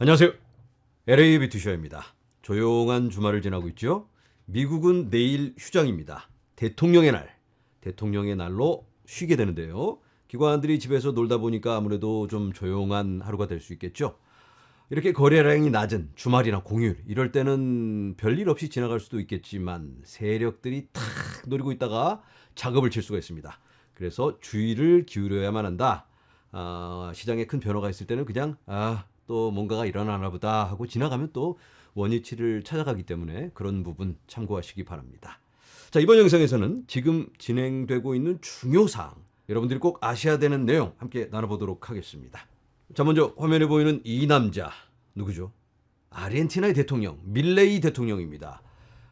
안녕하세요. LA 뷰티쇼입니다. 조용한 주말을 지나고 있죠. 미국은 내일 휴장입니다. 대통령의 날. 대통령의 날로 쉬게 되는데요. 기관들이 집에서 놀다 보니까 아무래도 좀 조용한 하루가 될 수 있겠죠. 이렇게 거래량이 낮은 주말이나 공휴일 이럴 때는 별일 없이 지나갈 수도 있겠지만 세력들이 탁 노리고 있다가 작업을 칠 수가 있습니다. 그래서 주의를 기울여야만 한다. 시장에 큰 변화가 있을 때는 그냥 또 뭔가가 일어나나 보다 하고 지나가면 또 원위치를 찾아가기 때문에 그런 부분 참고하시기 바랍니다. 자, 이번 영상에서는 지금 진행되고 있는 중요사항, 여러분들이 꼭 아셔야 되는 내용 함께 나눠보도록 하겠습니다. 자, 먼저 화면에 보이는 이 남자 누구죠? 아르헨티나의 대통령 밀레이 대통령입니다.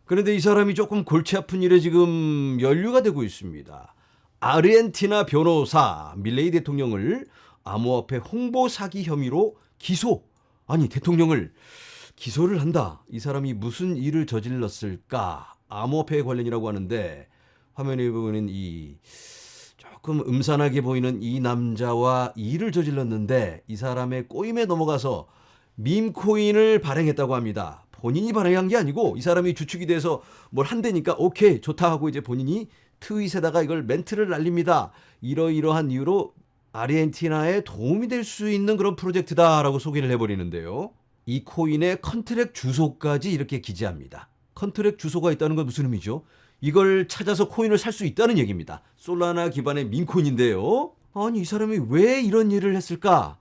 그런데 이 사람이 조금 골치 아픈 일에 지금 연루가 되고 있습니다. 아르헨티나 변호사 밀레이 대통령을 암호화폐 홍보 사기 혐의로 기소. 아니, 대통령을 기소를 한다. 이 사람이 무슨 일을 저질렀을까? 암호화폐 관련이라고 하는데 화면에 보이는 이 조금 음산하게 보이는 이 남자와 일을 저질렀는데 이 사람의 꼬임에 넘어가서 밈코인을 발행했다고 합니다. 본인이 발행한 게 아니고 이 사람이 주축이 돼서 뭘 한다니까 오케이 좋다 하고 이제 본인이 트윗에다가 이걸 멘트를 날립니다. 이러이러한 이유로 아르헨티나에 도움이 될 수 있는 그런 프로젝트다라고 소개를 해버리는데요. 이 코인의 컨트랙 주소까지 이렇게 기재합니다. 컨트랙 주소가 있다는 건 무슨 의미죠? 이걸 찾아서 코인을 살 수 있다는 얘기입니다. 솔라나 기반의 민코인인데요. 아니, 이 사람이 왜 이런 일을 했을까?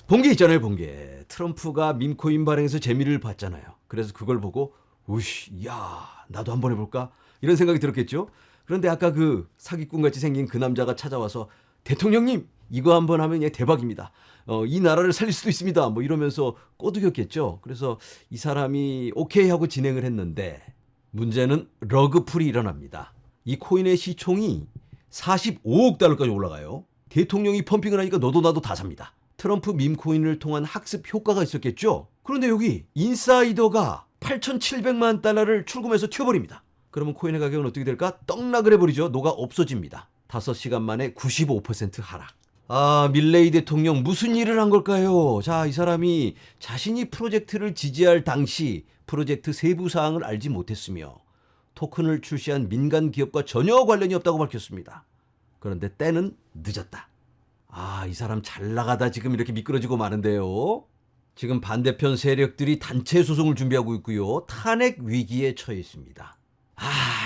본 게 있잖아요, 본 게. 트럼프가 밈코인 발행해서 재미를 봤잖아요. 그래서 그걸 보고 우씨, 야, 나도 한번 해볼까? 이런 생각이 들었겠죠. 그런데 아까 그 사기꾼같이 생긴 그 남자가 찾아와서 대통령님, 이거 한번 하면 얘 대박입니다. 이 나라를 살릴 수도 있습니다. 뭐 이러면서 꼬드겼겠죠. 그래서 이 사람이 오케이 하고 진행을 했는데 문제는 러그풀이 일어납니다. 이 코인의 시총이 45억 달러까지 올라가요. 대통령이 펌핑을 하니까 너도 나도 다 삽니다. 트럼프 밈코인을 통한 학습 효과가 있었겠죠. 그런데 여기 인사이더가 8,700만 달러를 출금해서 튀어버립니다. 그러면 코인의 가격은 어떻게 될까? 떡락을 해버리죠. 녹아 없어집니다. 5시간 만에 95% 하락. 밀레이 대통령 무슨 일을 한 걸까요? 자, 이 사람이 자신이 프로젝트를 지지할 당시 프로젝트 세부 사항을 알지 못했으며 토큰을 출시한 민간 기업과 전혀 관련이 없다고 밝혔습니다. 그런데 때는 늦었다. 이 사람 잘 나가다 지금 이렇게 미끄러지고 마는데요. 지금 반대편 세력들이 단체 소송을 준비하고 있고요. 탄핵 위기에 처해 있습니다.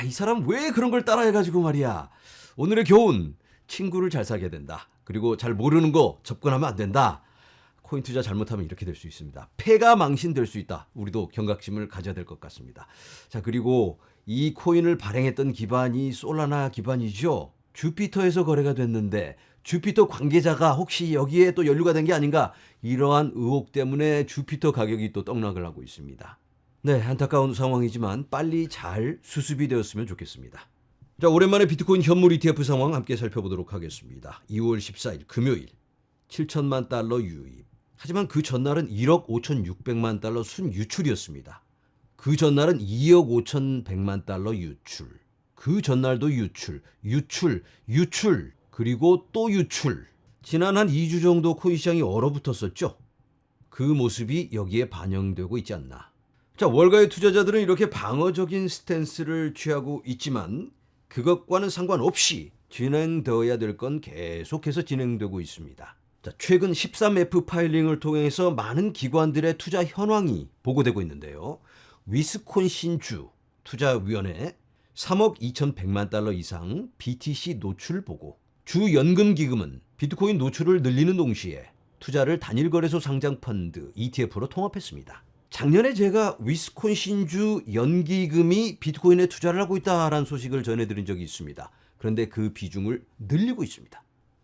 이 사람 왜 그런 걸 따라해가지고 말이야. 오늘의 교훈, 친구를 잘 사귀어야 된다. 그리고 잘 모르는 거 접근하면 안 된다. 코인 투자 잘못하면 이렇게 될 수 있습니다. 패가 망신될 수 있다. 우리도 경각심을 가져야 될 것 같습니다. 자, 그리고 이 코인을 발행했던 기반이 솔라나 기반이죠. 주피터에서 거래가 됐는데 주피터 관계자가 혹시 여기에 또 연루가 된 게 아닌가, 이러한 의혹 때문에 주피터 가격이 또 떡락을 하고 있습니다. 네, 안타까운 상황이지만 빨리 잘 수습이 되었으면 좋겠습니다. 자, 오랜만에 비트코인 현물 ETF 상황 함께 살펴보도록 하겠습니다. 2월 14일 금요일 7천만 달러 유입. 하지만 그 전날은 1억 5,600만 달러 순유출이었습니다. 그 전날은 2억 5,100만 달러 유출. 그 전날도 유출, 그리고 또 유출. 지난 한 2주 정도 코인 시장이 얼어붙었었죠. 그 모습이 여기에 반영되고 있지 않나. 자, 월가의 투자자들은 이렇게 방어적인 스탠스를 취하고 있지만 그것과는 상관없이 진행되어야 될 건 계속해서 진행되고 있습니다. 자, 최근 13F 파일링을 통해서 많은 기관들의 투자 현황이 보고되고 있는데요. 위스콘신주 투자위원회 3억 2,100만 달러 이상 BTC 노출 보고, 주 연금기금은 비트코인 노출을 늘리는 동시에 투자를 단일거래소 상장 펀드 ETF로 통합했습니다. 작년에 제가 위스콘신주 연기금이 비트코인에 투자를 하고 있다라는 소식을 전해드린 적이 있습니다. 그런데 그 비중을 늘리고 있습니다.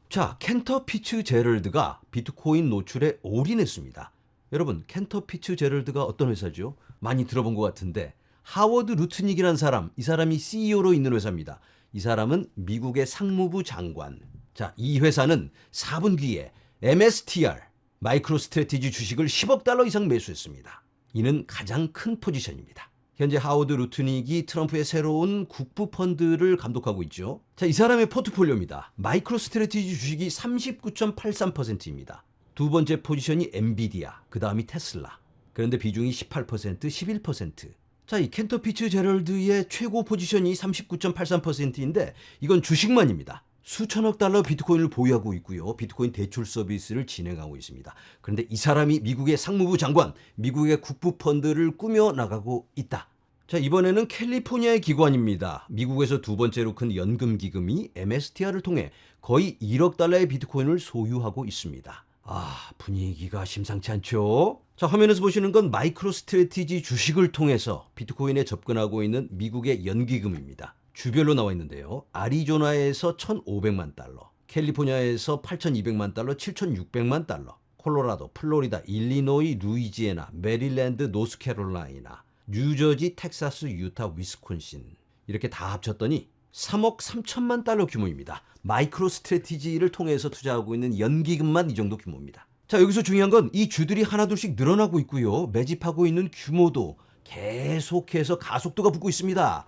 자, 켄터 피츠제럴드가 비트코인 노출에 올인했습니다. 여러분, 켄터 피츠제럴드가 어떤 회사죠? 많이 들어본 것 같은데 하워드 루트닉이라는 사람, 이 사람이 CEO로 있는 회사입니다. 이 사람은 미국의 상무부 장관. 자, 이 회사는 4분기에 MSTR, 마이크로 스트래티지 주식을 10억 달러 이상 매수했습니다. 이는 가장 큰 포지션입니다. 현재 하워드 루트닉이 트럼프의 새로운 국부 펀드를 감독하고 있죠. 자, 이 사람의 포트폴리오입니다. 마이크로 스트래티지 주식이 39.83%입니다. 두 번째 포지션이 엔비디아, 그 다음이 테슬라. 그런데 비중이 18%, 11%. 자, 이 캔터 피츠제럴드의 최고 포지션이 39.83%인데 이건 주식만입니다. 수천억 달러 비트코인을 보유하고 있고요. 비트코인 대출 서비스를 진행하고 있습니다. 그런데 이 사람이 미국의 상무부 장관, 미국의 국부 펀드를 꾸며 나가고 있다. 자, 이번에는 캘리포니아의 기관입니다. 미국에서 두 번째로 큰 연금 기금이 MSTR을 통해 거의 1억 달러의 비트코인을 소유하고 있습니다. 아, 분위기가 심상치 않죠? 자, 화면에서 보시는 건 마이크로 스트래티지 주식을 통해서 비트코인에 접근하고 있는 미국의 연기금입니다. 주별로 나와 있는데요. 아리조나에서 1,500만 달러, 캘리포니아에서 8,200만 달러, 7,600만 달러, 콜로라도, 플로리다, 일리노이, 루이지애나, 메릴랜드, 노스캐롤라이나, 뉴저지, 텍사스, 유타, 위스콘신 이렇게 다 합쳤더니 3억 3천만 달러 규모입니다. 마이크로 스트래티지를 통해서 투자하고 있는 연기금만 이 정도 규모입니다. 자, 여기서 중요한 건 이 주들이 하나둘씩 늘어나고 있고요. 매집하고 있는 규모도 계속해서 가속도가 붙고 있습니다.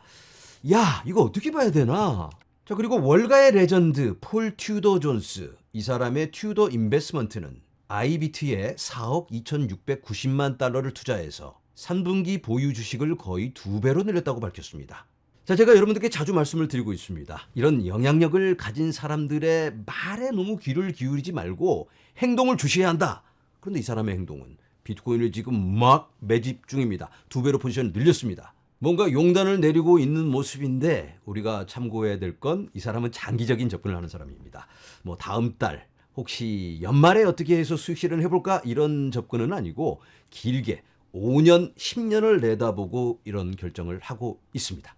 야, 이거 어떻게 봐야 되나? 자, 그리고 월가의 레전드 폴 튜더 존스, 이 사람의 튜더 인베스먼트는 아이비트에 4억 2,690만 달러를 투자해서 3분기 보유 주식을 거의 2배로 늘렸다고 밝혔습니다. 자, 제가 여러분들께 자주 말씀을 드리고 있습니다. 이런 영향력을 가진 사람들의 말에 너무 귀를 기울이지 말고 행동을 주시해야 한다. 그런데 이 사람의 행동은 비트코인을 지금 막 매집 중입니다. 2배로 포지션을 늘렸습니다. 뭔가 용단을 내리고 있는 모습인데 우리가 참고해야 될 건 이 사람은 장기적인 접근을 하는 사람입니다. 뭐 다음 달 혹시 연말에 어떻게 해서 수익 실현을 해볼까 이런 접근은 아니고 길게 5년, 10년을 내다보고 이런 결정을 하고 있습니다.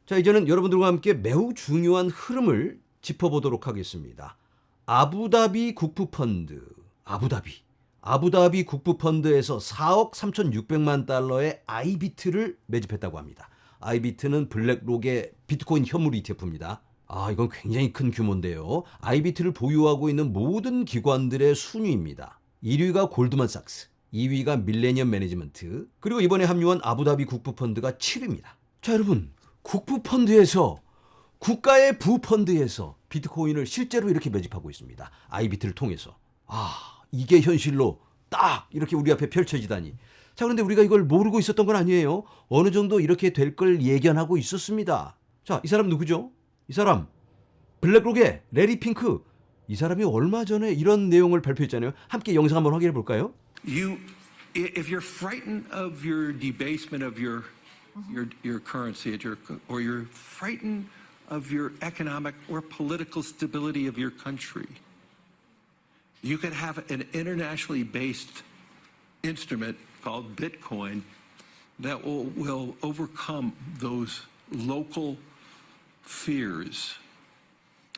자, 이제는 여러분들과 함께 매우 중요한 흐름을 짚어보도록 하겠습니다. 아부다비 국부펀드, 아부다비 국부펀드에서 4억 3,600만 달러의 아이비트를 매집했다고 합니다. 아이비트는 블랙록의 비트코인 현물 ETF입니다. 아, 이건 굉장히 큰 규모인데요. 아이비트를 보유하고 있는 모든 기관들의 순위입니다. 1위가 골드만삭스, 2위가 밀레니엄 매니지먼트, 그리고 이번에 합류한 아부다비 국부펀드가 7위입니다. 자, 여러분, 국부펀드에서, 국가의 부펀드에서 비트코인을 실제로 이렇게 매집하고 있습니다. 아이비트를 통해서. 아, 이게 현실로 딱 이렇게 우리 앞에 펼쳐지다니. 자, 그런데 우리가 이걸 모르고 있었던 건 아니에요. 어느 정도 이렇게 될 걸 예견하고 있었습니다. 자, 이 사람 누구죠? 이 사람 블랙록의 레리 핑크. 이 사람이 얼마 전에 이런 내용을 발표했잖아요. 함께 영상 한번 확인해 볼까요? If you're frightened of your debasement of your currency, or you're frightened of your economic or political stability of your country, you could have an internationally based instrument called Bitcoin that will overcome those local fears.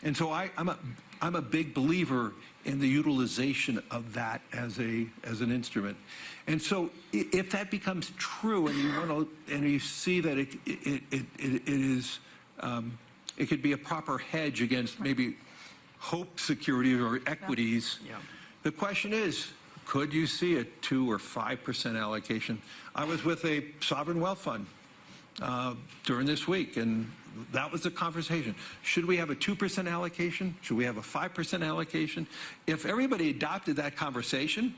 And so I'm a big believer in the utilization of that as an instrument. And so if that becomes true, and you see that it could be a proper hedge against maybe hope securities or equities. Yeah. The question is, could you see a 2 or 5% allocation? I was with a sovereign wealth fund during this week, and that was the conversation. Should we have a 2% allocation? Should we have a 5% allocation? If everybody adopted that conversation,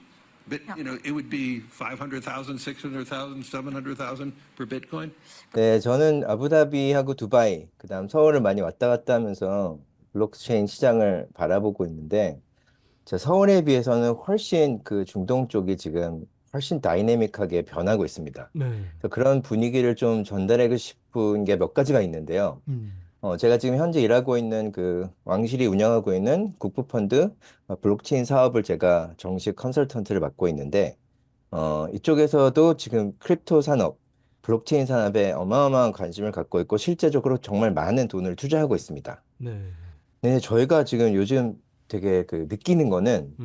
but it would be 500,000, 600,000, 700,000 per Bitcoin. 네, 저는 아부다비하고 두바이, 그다음 서울을 많이 왔다 갔다 하면서 블록체인 시장을 바라보고 있는데, 서울에 비해서는 훨씬 그 중동 쪽이 지금 훨씬 다이내믹하게 변하고 있습니다. 네. 그래서 그런 분위기를 좀 전달하고 싶은 게 몇 가지가 있는데요. 제가 지금 현재 일하고 있는 그 왕실이 운영하고 있는 국부펀드 블록체인 사업을 제가 정식 컨설턴트를 맡고 있는데, 이쪽에서도 지금 크립토 산업, 블록체인 산업에 어마어마한 관심을 갖고 있고 실제적으로 정말 많은 돈을 투자하고 있습니다. 네. 네, 저희가 지금 요즘 되게 그 느끼는 거는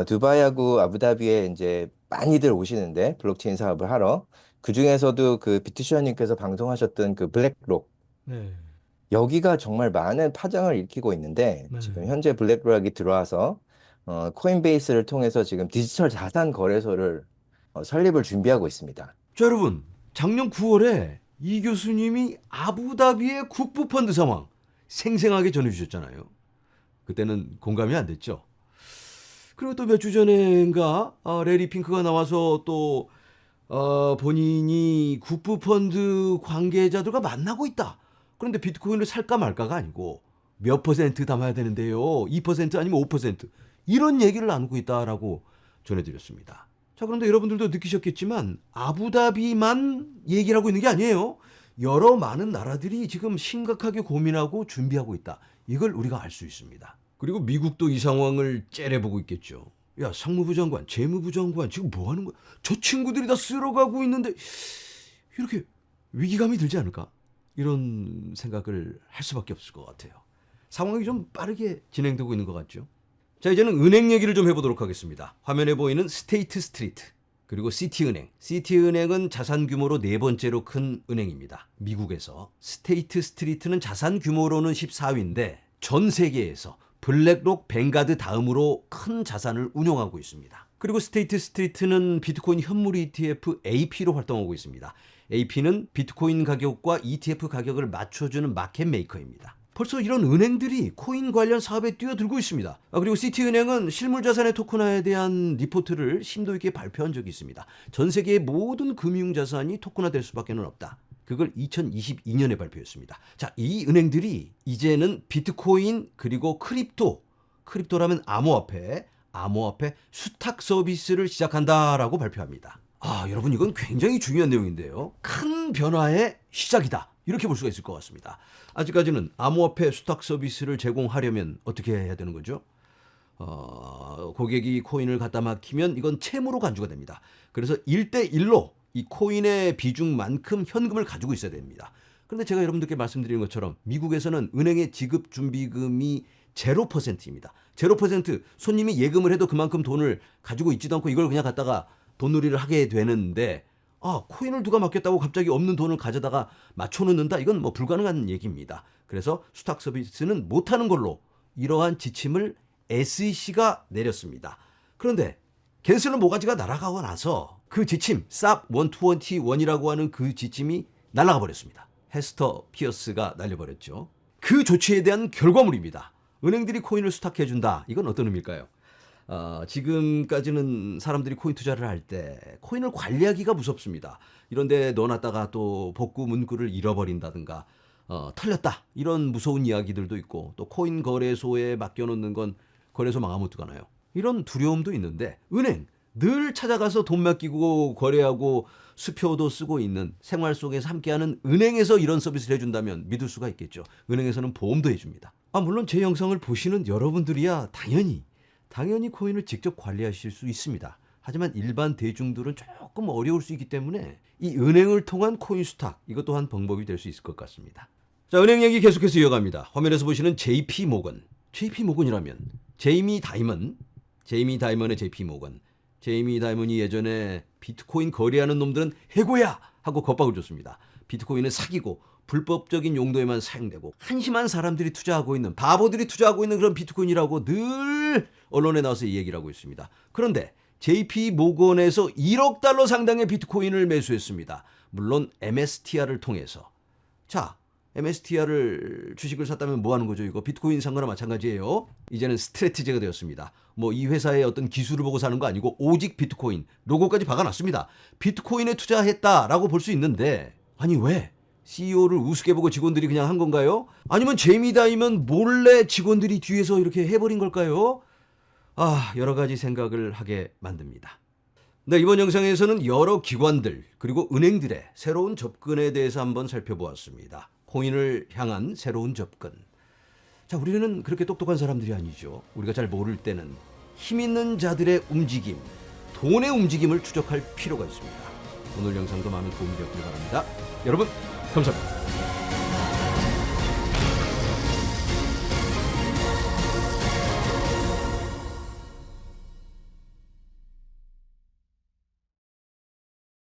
두바이하고 아부다비에 이제 많이들 오시는데 블록체인 사업을 하러, 그 중에서도 그 비트슈아님께서 방송하셨던 그 블랙록, 네. 여기가 정말 많은 파장을 일으키고 있는데, 네. 지금 현재 블랙록이 들어와서 코인베이스를 통해서 지금 디지털 자산 거래소를 설립을 준비하고 있습니다. 자, 여러분, 작년 9월에 이 교수님이 아부다비의 국부펀드 상황 생생하게 전해주셨잖아요. 그때는 공감이 안 됐죠. 그리고 또 몇 주 전인가 레리 핑크가 나와서 또 본인이 국부펀드 관계자들과 만나고 있다. 그런데 비트코인을 살까 말까가 아니고 몇 퍼센트 담아야 되는데요. 2% 아니면 5% 이런 얘기를 나누고 있다라고 전해드렸습니다. 자, 그런데 여러분들도 느끼셨겠지만 아부다비만 얘기를 하고 있는 게 아니에요. 여러 많은 나라들이 지금 심각하게 고민하고 준비하고 있다. 이걸 우리가 알 수 있습니다. 그리고 미국도 이 상황을 째려보고 있겠죠. 야, 상무부 장관, 재무부 장관 지금 뭐 하는 거야? 저 친구들이 다 쓸어가고 있는데 이렇게 위기감이 들지 않을까? 이런 생각을 할 수밖에 없을 것 같아요. 상황이 좀 빠르게 진행되고 있는 것 같죠. 자, 이제는 은행 얘기를 좀 해보도록 하겠습니다. 화면에 보이는 스테이트 스트리트 그리고 시티은행. 시티은행은 자산 규모로 네 번째로 큰 은행입니다. 미국에서. 스테이트 스트리트는 자산 규모로는 14위인데 전 세계에서 블랙록, 뱅가드 다음으로 큰 자산을 운용하고 있습니다. 그리고 스테이트 스트리트는 비트코인 현물 ETF AP로 활동하고 있습니다. AP는 비트코인 가격과 ETF 가격을 맞춰주는 마켓 메이커입니다. 벌써 이런 은행들이 코인 관련 사업에 뛰어들고 있습니다. 그리고 시티은행은 실물자산의 토큰화에 대한 리포트를 심도 있게 발표한 적이 있습니다. 전 세계의 모든 금융자산이 토큰화될 수밖에 없다. 그걸 2022년에 발표했습니다. 자, 이 은행들이 이제는 비트코인 그리고 크립토라면 암호화폐 수탁 서비스를 시작한다라고 발표합니다. 여러분 이건 굉장히 중요한 내용인데요. 큰 변화의 시작이다. 이렇게 볼 수가 있을 것 같습니다. 아직까지는 암호화폐 수탁 서비스를 제공하려면 어떻게 해야 되는 거죠? 고객이 코인을 갖다 맡기면 이건 채무로 간주가 됩니다. 그래서 1대1로 이 코인의 비중만큼 현금을 가지고 있어야 됩니다. 그런데 제가 여러분들께 말씀드리는 것처럼 미국에서는 은행의 지급 준비금이 0%입니다. 0%. 손님이 예금을 해도 그만큼 돈을 가지고 있지도 않고 이걸 그냥 갖다가 돈놀이를 하게 되는데 코인을 누가 맡겼다고 갑자기 없는 돈을 가져다가 맞춰놓는다? 이건 뭐 불가능한 얘기입니다. 그래서 수탁 서비스는 못하는 걸로 이러한 지침을 SEC가 내렸습니다. 그런데 갠슬러 모가지가 날아가고 나서 그 지침, SAP 121이라고 하는 그 지침이 날아가 버렸습니다. 헤스터 피어스가 날려버렸죠. 그 조치에 대한 결과물입니다. 은행들이 코인을 수탁해준다. 이건 어떤 의미일까요? 지금까지는 사람들이 코인 투자를 할 때 코인을 관리하기가 무섭습니다. 이런데 넣어놨다가 또 복구 문구를 잃어버린다든가 털렸다 이런 무서운 이야기들도 있고 또 코인 거래소에 맡겨놓는 건 거래소 망하면 어떡하나요? 이런 두려움도 있는데 은행 늘 찾아가서 돈 맡기고 거래하고 수표도 쓰고 있는 생활 속에서 함께하는 은행에서 이런 서비스를 해준다면 믿을 수가 있겠죠. 은행에서는 보험도 해줍니다. 물론 제 영상을 보시는 여러분들이야 당연히 코인을 직접 관리하실 수 있습니다. 하지만 일반 대중들은 조금 어려울 수 있기 때문에 이 은행을 통한 코인 수탁 이것 또한 방법이 될 수 있을 것 같습니다. 자, 은행 얘기 계속해서 이어갑니다. 화면에서 보시는 JP 모건. JP 모건이라면 제이미 다이먼의 JP 모건. 제이미 다이먼이 예전에 비트코인 거래하는 놈들은 해고야 하고 겁박을 줬습니다. 비트코인은 사기고 불법적인 용도에만 사용되고 한심한 사람들이 투자하고 있는 바보들이 투자하고 있는 그런 비트코인이라고 늘 언론에 나와서 얘기를 하고 있습니다. 그런데 JP 모건에서 1억 달러 상당의 비트코인을 매수했습니다. 물론 MSTR을 통해서. 자, MSTR을 주식을 샀다면 뭐 하는 거죠? 이거 비트코인 산 거나 마찬가지예요. 이제는 스트래티지가 되었습니다. 이 회사의 어떤 기술을 보고 사는 거 아니고 오직 비트코인 로고까지 박아놨습니다. 비트코인에 투자했다라고 볼 수 있는데 아니 왜? CEO를 우습게 보고 직원들이 그냥 한 건가요? 아니면 제이미 다이먼 몰래 직원들이 뒤에서 이렇게 해버린 걸까요? 여러 가지 생각을 하게 만듭니다. 네, 이번 영상에서는 여러 기관들 그리고 은행들의 새로운 접근에 대해서 한번 살펴보았습니다. 코인을 향한 새로운 접근. 자, 우리는 그렇게 똑똑한 사람들이 아니죠. 우리가 잘 모를 때는 힘 있는 자들의 움직임, 돈의 움직임을 추적할 필요가 있습니다. 오늘 영상도 많은 도움이 되었길 바랍니다. 여러분 감사합니다.